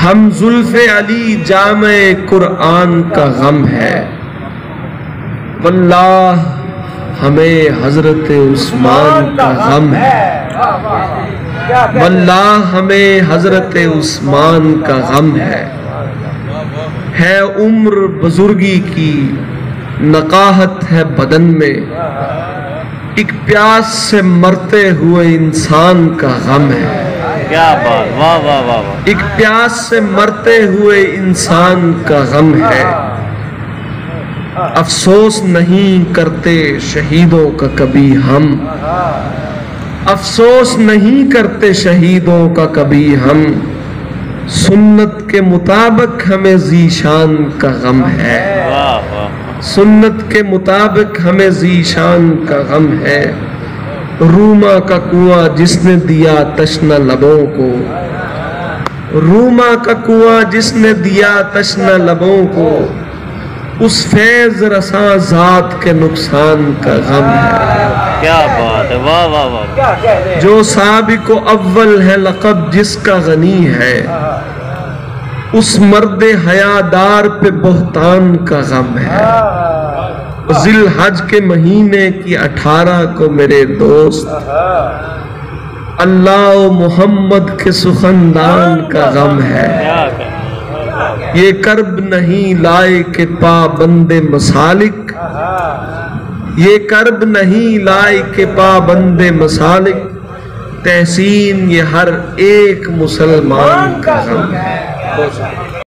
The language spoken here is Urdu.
ہم زلف علی جامع قرآن کا غم ہے، واللہ ہمیں حضرت عثمان کا غم ہے، واللہ ہمیں حضرت عثمان کا غم ہے عمر بزرگی کی نقاہت ہے بدن میں، ایک پیاس سے مرتے ہوئے انسان کا غم ہے، کیا بات، واہ واہ واہ واہ، ایک پیاس سے مرتے ہوئے انسان کا غم ہے، افسوس نہیں کرتے شہیدوں کا کبھی ہم، افسوس نہیں کرتے شہیدوں کا کبھی ہم، سنت کے مطابق ہمیں ذیشان کا غم ہے، واہ واہ، سنت کے مطابق ہمیں ذیشان کا غم ہے، روما کا کنواں جس نے دیا تشنہ لبوں کو، روما کا کنواں جس نے دیا تشنہ لبوں کو، اس فیض رساں ذات کے نقصان کا غم ہے، کیا بات ہے، واہ واہ واہ، جو سابق و اول ہے لقب جس کا غنی ہے، اس مرد حیادار پہ بہتان کا غم ہے، ذی الحج کے مہینے کی 18 کو میرے دوست اللہ و محمد کے سخندان کا غم ہے، یہ کرب نہیں لائے کہ پابند مسالک، یہ کرب نہیں لائے کہ پابند مسالک، تحسین یہ ہر ایک مسلمان کا غم ہے۔